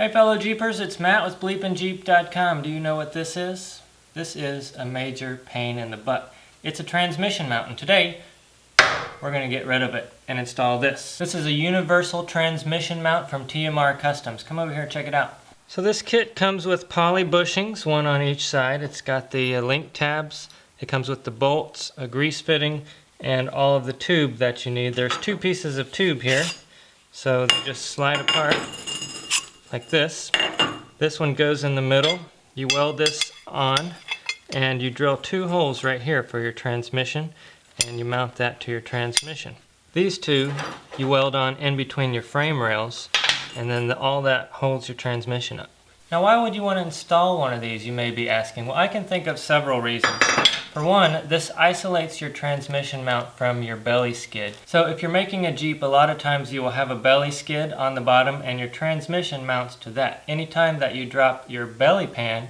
Hey fellow Jeepers, it's Matt with BleepinJeep.com. Do you know what this is? This is a major pain in the butt. It's a transmission mount, and today we're going to get rid of it and install this. This is a Universal Transmission mount from TMR Customs. Come over here and check it out. So this kit comes with poly bushings, one on each side. It's got the link tabs. It comes with the bolts, a grease fitting, and all of the tube that you need. There's two pieces of tube here, so they just slide apart like this. This one goes in the middle. You weld this on and you drill two holes right here for your transmission, and you mount that to your transmission. These two you weld on in between your frame rails, and then all that holds your transmission up. Now, why would you want to install one of these, you may be asking? Well, I can think of several reasons. For one, this isolates your transmission mount from your belly skid. So if you're making a Jeep, a lot of times you will have a belly skid on the bottom and your transmission mounts to that. Anytime that you drop your belly pan,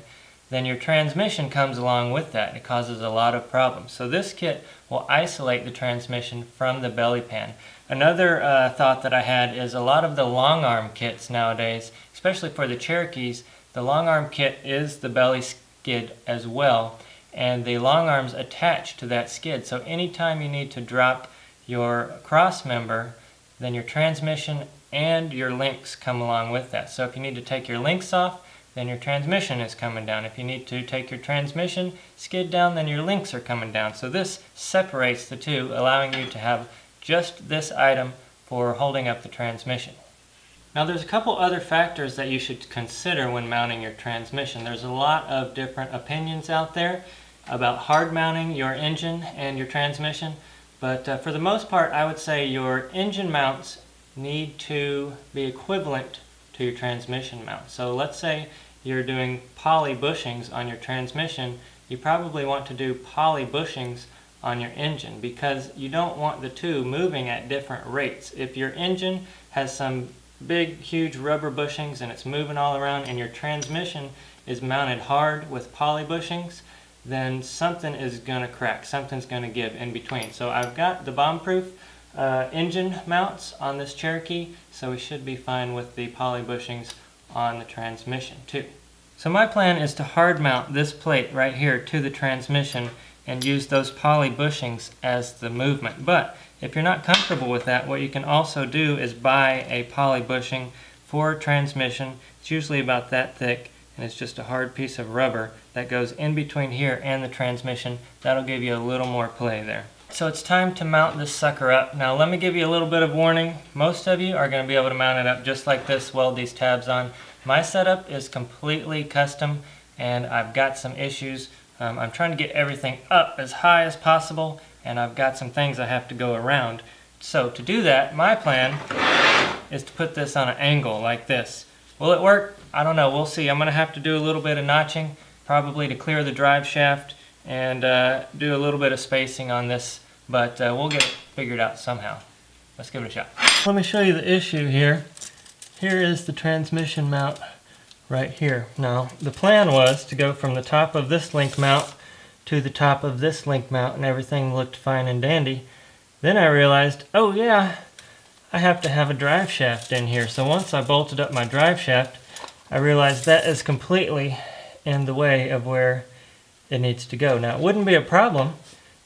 then your transmission comes along with that. It causes a lot of problems. So this kit will isolate the transmission from the belly pan. Another thought that I had is a lot of the long arm kits nowadays, especially for the Cherokees, the long arm kit is the belly skid as well, and the long arms attach to that skid. So anytime you need to drop your cross member, then your transmission and your links come along with that. So if you need to take your links off, then your transmission is coming down. If you need to take your transmission skid down, then your links are coming down. So this separates the two, allowing you to have just this item for holding up the transmission. Now there's a couple other factors that you should consider when mounting your transmission. There's a lot of different opinions out there about hard mounting your engine and your transmission, but for the most part I would say your engine mounts need to be equivalent to your transmission mount. So let's say you're doing poly bushings on your transmission, you probably want to do poly bushings on your engine, because you don't want the two moving at different rates. If your engine has some big huge rubber bushings and it's moving all around, and your transmission is mounted hard with poly bushings, then something is going to crack, something's going to give in between. So I've got the bomb-proof engine mounts on this Cherokee, so we should be fine with the poly bushings on the transmission too. So my plan is to hard mount this plate right here to the transmission and use those poly bushings as the movement. But if you're not comfortable with that, what you can also do is buy a poly bushing for transmission. It's usually about that thick, and it's just a hard piece of rubber that goes in between here and the transmission. That'll give you a little more play there. So it's time to mount this sucker up. Now let me give you a little bit of warning. Most of you are going to be able to mount it up just like this, weld these tabs on. My setup is completely custom, and I've got some issues. I'm trying to get everything up as high as possible, and I've got some things I have to go around. So to do that, my plan is to put this on an angle like this. Will it work? I don't know. We'll see. I'm going to have to do a little bit of notching, probably to clear the drive shaft, and do a little bit of spacing on this, but we'll get it figured out somehow. Let's give it a shot. Let me show you the issue here. Here is the transmission mount right here. Now the plan was to go from the top of this link mount to the top of this link mount, and everything looked fine and dandy. Then I realized, oh yeah, I have to have a drive shaft in here. So once I bolted up my drive shaft, I realized that is completely in the way of where it needs to go. Now it wouldn't be a problem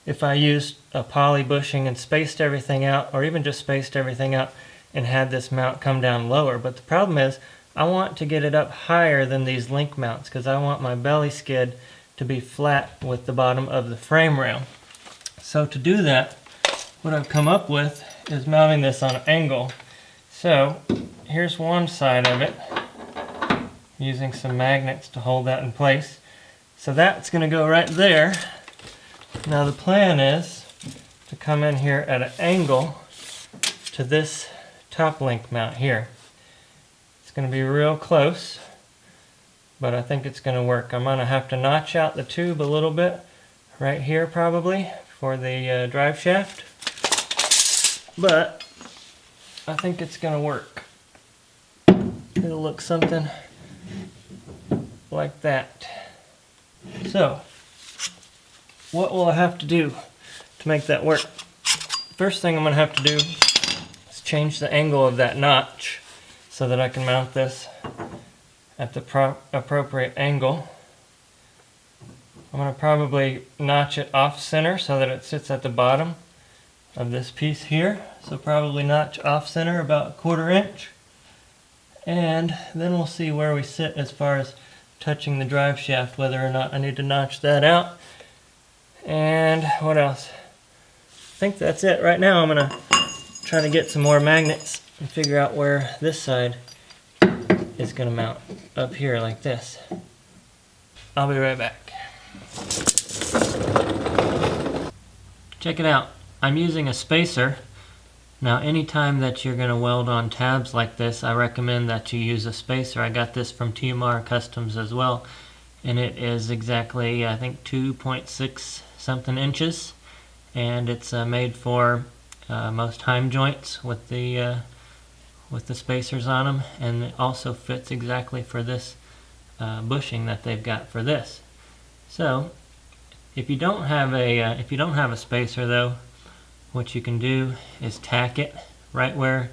if I used a poly bushing and spaced everything out, or even just spaced everything out and had this mount come down lower. But the problem is I want to get it up higher than these link mounts, because I want my belly skid to be flat with the bottom of the frame rail. So to do that, what I've come up with is mounting this on an angle. So here's one side of it, using some magnets to hold that in place. So that's going to go right there. Now the plan is to come in here at an angle to this top link mount here. It's going to be real close, but I think it's going to work. I'm going to have to notch out the tube a little bit right here probably for the drive shaft, but I think it's going to work. It'll look something like that. So what will I have to do to make that work? First thing I'm going to have to do is change the angle of that notch so that I can mount this at the appropriate angle. I'm going to probably notch it off center so that it sits at the bottom of this piece here. So probably notch off center about 1/4 inch. And then we'll see where we sit as far as touching the drive shaft, whether or not I need to notch that out. And what else? I think that's it. Right now I'm going to try to get some more magnets and figure out where this side is going to mount up here like this. I'll be right back. Check it out. I'm using a spacer. Now anytime that you're going to weld on tabs like this, I recommend that you use a spacer. I got this from TMR Customs as well, and it is exactly, I think, 2.6 something inches, and it's made for most heim joints with the spacers on them, and it also fits exactly for this bushing that they've got for this. So if you don't have a spacer though, what you can do is tack it with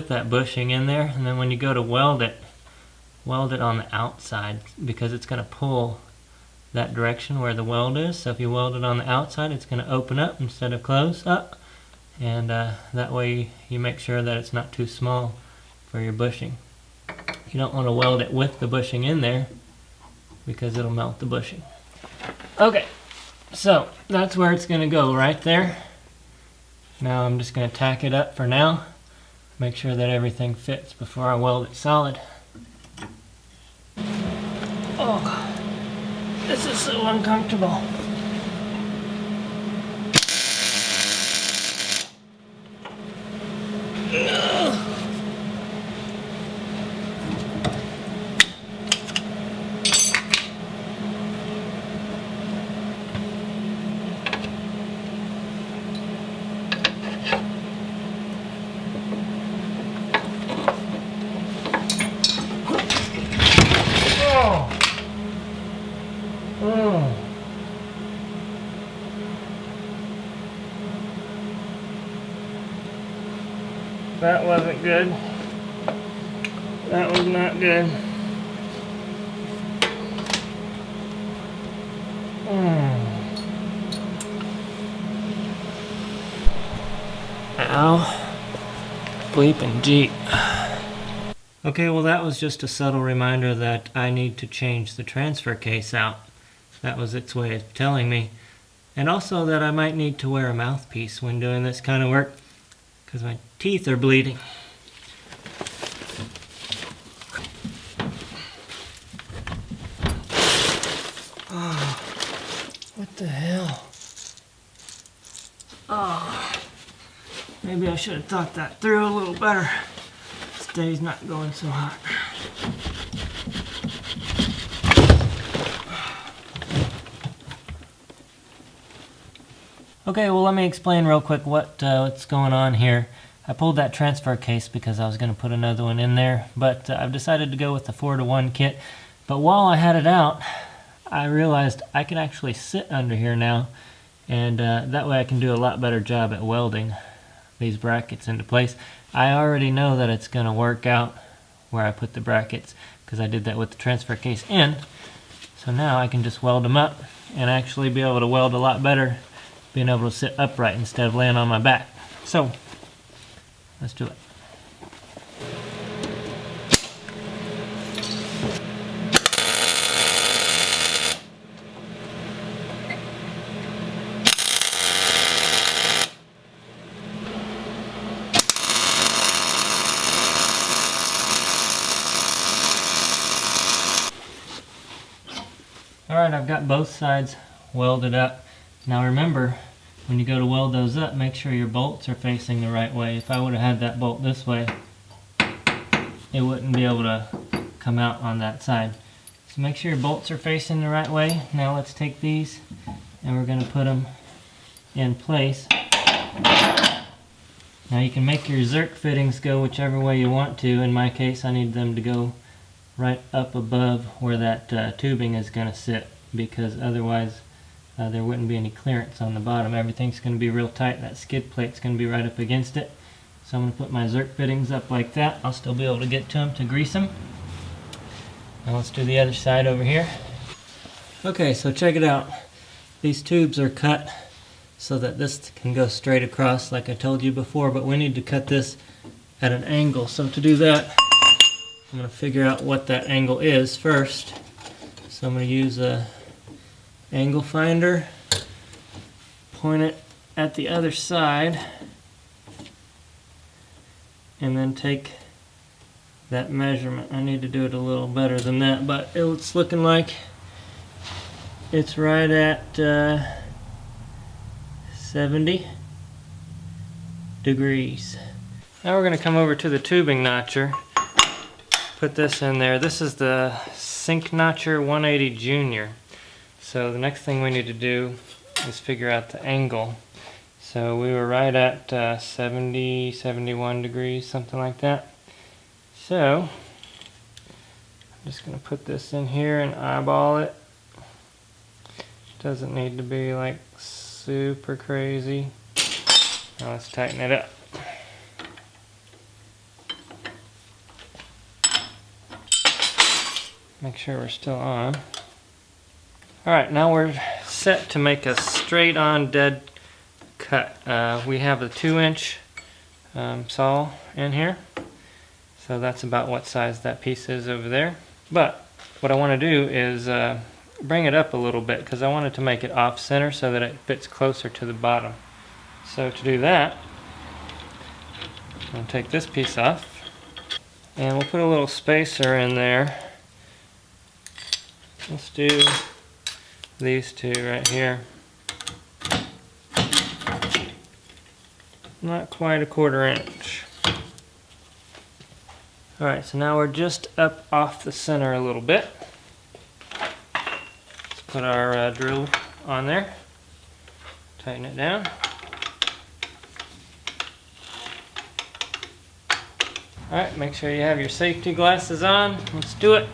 that bushing in there, and then when you go to weld it on the outside, because it's going to pull that direction where the weld is. So if you weld it on the outside, it's going to open up instead of close up, and that way you make sure that it's not too small for your bushing. You don't want to weld it with the bushing in there because it'll melt the bushing. Okay, so that's where it's going to go, right there. Now I'm just going to tack it up for now, make sure that everything fits before I weld it solid. Oh, this is so uncomfortable. That wasn't good. That was not good. Ow. BleepinJeep. Okay, well that was just a subtle reminder that I need to change the transfer case out. That was its way of telling me. And also that I might need to wear a mouthpiece when doing this kind of work, because my teeth are bleeding. Oh, what the hell? Oh, maybe I should have thought that through a little better. This day's not going so hot. Okay, well let me explain real quick what's going on here. I pulled that transfer case because I was going to put another one in there, but I've decided to go with the 4-to-1 kit. But while I had it out, I realized I can actually sit under here now, and that way I can do a lot better job at welding these brackets into place. I already know that it's going to work out where I put the brackets because I did that with the transfer case in. So now I can just weld them up and actually be able to weld a lot better being able to sit upright instead of laying on my back. So, let's do it. Alright, I've got both sides welded up. Now remember, when you go to weld those up, make sure your bolts are facing the right way. If I would have had that bolt this way, it wouldn't be able to come out on that side. So make sure your bolts are facing the right way. Now let's take these and we're going to put them in place. Now you can make your Zerk fittings go whichever way you want to. In my case, I need them to go right up above where that tubing is going to sit, because otherwise there wouldn't be any clearance on the bottom. Everything's going to be real tight. That skid plate's going to be right up against it. So I'm going to put my Zerk fittings up like that. I'll still be able to get to them to grease them. Now let's do the other side over here. Okay, so check it out. These tubes are cut so that this can go straight across like I told you before, but we need to cut this at an angle. So to do that, I'm going to figure out what that angle is first. So I'm going to use a angle finder, point it at the other side, and then take that measurement. I need to do it a little better than that, but it's looking like it's right at 70 degrees. Now we're going to come over to the tubing notcher, put this in there. This is the Sync Notcher 180 Junior. So the next thing we need to do is figure out the angle. So we were right at 70, 71 degrees, something like that. So I'm just going to put this in here and eyeball it. Doesn't need to be like super crazy. Now let's tighten it up. Make sure we're still on. Alright, now we're set to make a straight on dead cut. We have a 2-inch saw in here. So that's about what size that piece is over there. But what I want to do is bring it up a little bit because I wanted to make it off center so that it fits closer to the bottom. So to do that, I'm going to take this piece off and we'll put a little spacer in there. Let's do these two right here. Not quite a 1/4 inch. Alright, so now we're just up off the center a little bit. Let's put our drill on there. Tighten it down. Alright, make sure you have your safety glasses on. Let's do it.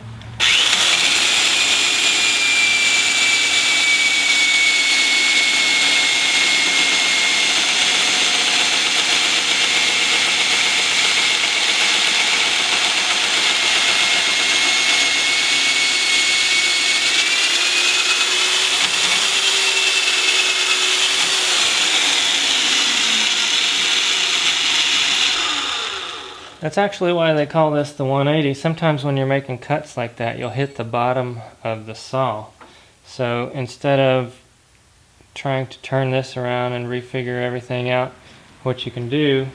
That's actually why they call this the 180. Sometimes when you're making cuts like that, you'll hit the bottom of the saw. So instead of trying to turn this around and refigure everything out, what you can do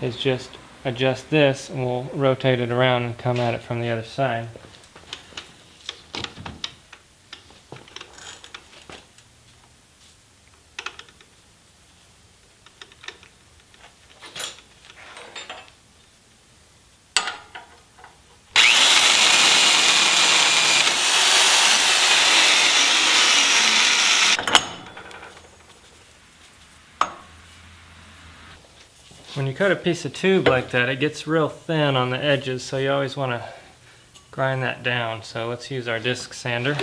is just adjust this and we'll rotate it around and come at it from the other side. When you cut a piece of tube like that, it gets real thin on the edges, so you always want to grind that down. So let's use our disc sander.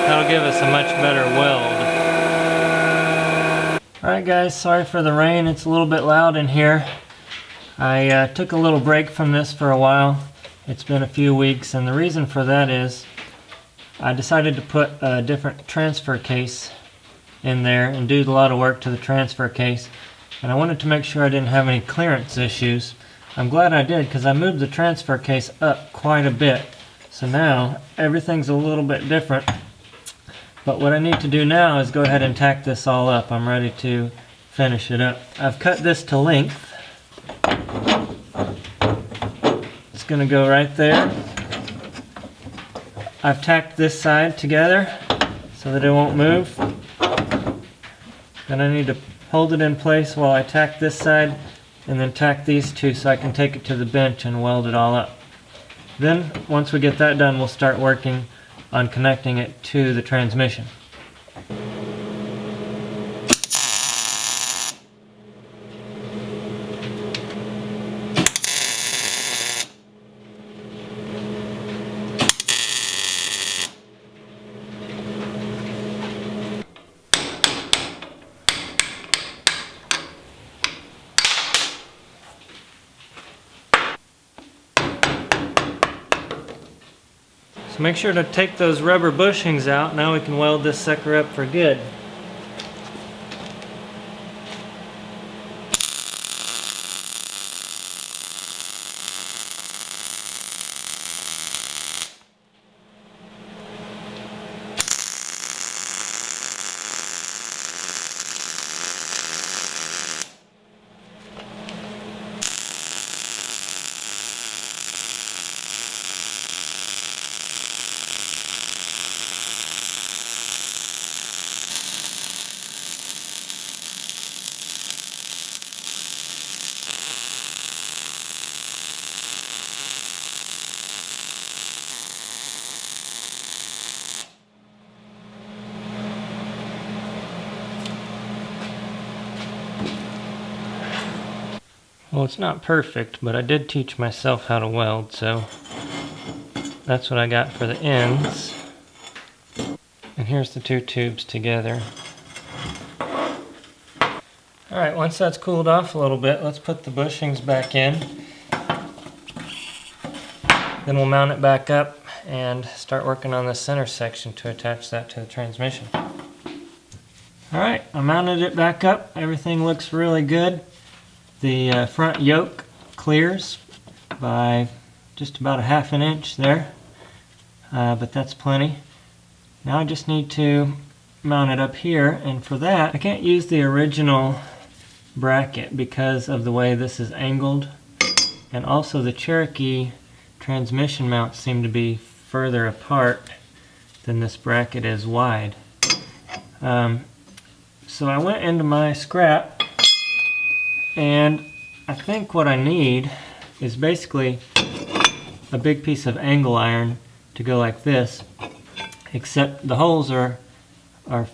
That'll give us a much better weld. Alright guys, sorry for the rain, it's a little bit loud in here. I took a little break from this for a while. It's been a few weeks, and the reason for that is I decided to put a different transfer case in there and do a lot of work to the transfer case, and I wanted to make sure I didn't have any clearance issues. I'm glad I did because I moved the transfer case up quite a bit, so now everything's a little bit different. But what I need to do now is go ahead and tack this all up. I'm ready to finish it up. I've cut this to length. It's going to go right there. I've tacked this side together so that it won't move. Then I need to hold it in place while I tack this side and then tack these two so I can take it to the bench and weld it all up. Then once we get that done, we'll start working on connecting it to the transmission. So make sure to take those rubber bushings out. Now we can weld this sucker up for good. Well, it's not perfect, but I did teach myself how to weld, so that's what I got for the ends. And here's the two tubes together. Alright, once that's cooled off a little bit, let's put the bushings back in. Then we'll mount it back up and start working on the center section to attach that to the transmission. Alright, I mounted it back up. Everything looks really good. The front yoke clears by just about a ½ an inch there, but that's plenty. Now I just need to mount it up here, and for that I can't use the original bracket because of the way this is angled, and also the Cherokee transmission mounts seem to be further apart than this bracket is wide. So I went into my scrap, and I think what I need is basically a big piece of angle iron to go like this, except the holes are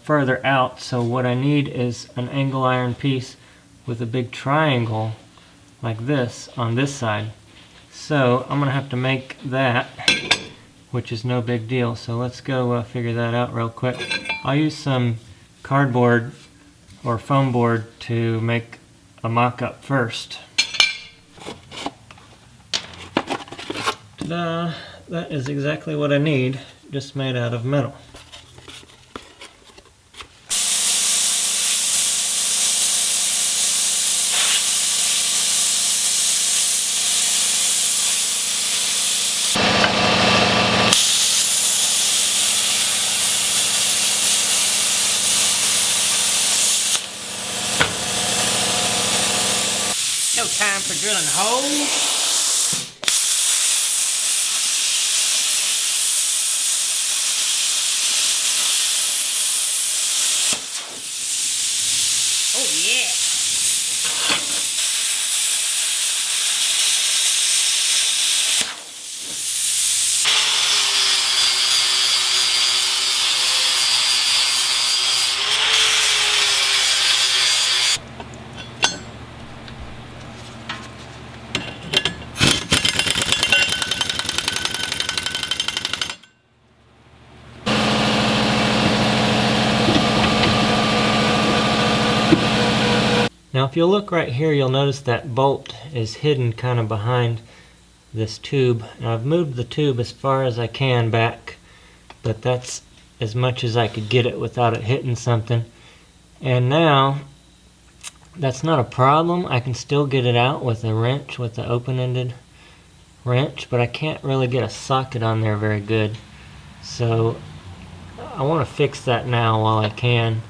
further out, so what I need is an angle iron piece with a big triangle like this on this side. So I'm going to have to make that, which is no big deal. So let's go figure that out real quick. I'll use some cardboard or foam board to make a mock-up first. Ta-da! That is exactly what I need, just made out of metal. No time for drilling holes. Oh yeah. Now if you'll look right here, you'll notice that bolt is hidden kind of behind this tube. Now I've moved the tube as far as I can back, but that's as much as I could get it without it hitting something. And now that's not a problem. I can still get it out with a wrench, with the open-ended wrench, but I can't really get a socket on there very good. So I want to fix that now while I can.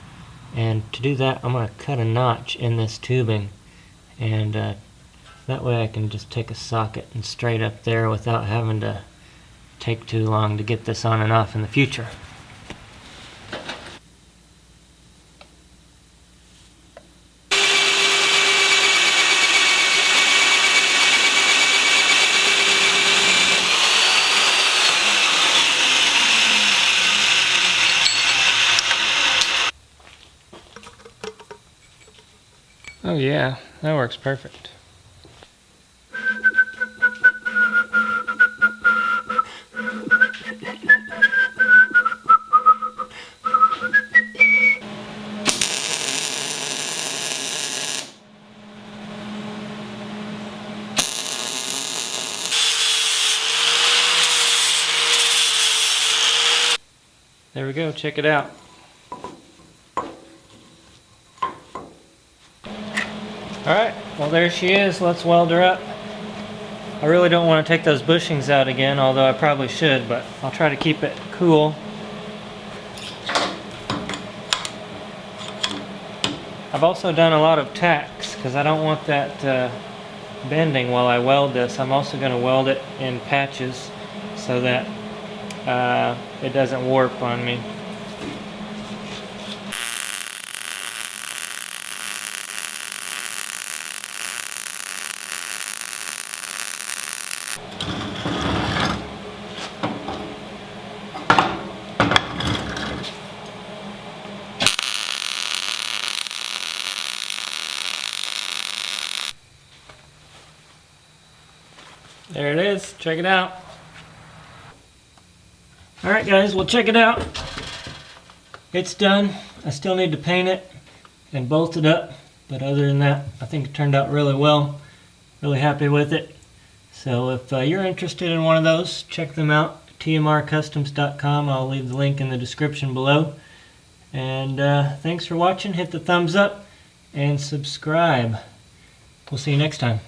And to do that, I'm going to cut a notch in this tubing, and that way I can just take a socket and straight up there without having to take too long to get this on and off in the future. Oh yeah, that works perfect. There we go, check it out. Alright, well there she is. Let's weld her up. I really don't want to take those bushings out again, although I probably should, but I'll try to keep it cool. I've also done a lot of tacks because I don't want that bending while I weld this. I'm also going to weld it in patches so that it doesn't warp on me. There it is, check it out. Alright guys, well check it out. It's done. I still need to paint it and bolt it up, but other than that, I think it turned out really well. Really happy with it. So if you're interested in one of those, check them out, tmrcustoms.com. I'll leave the link in the description below. And thanks for watching. Hit the thumbs up and subscribe. We'll see you next time.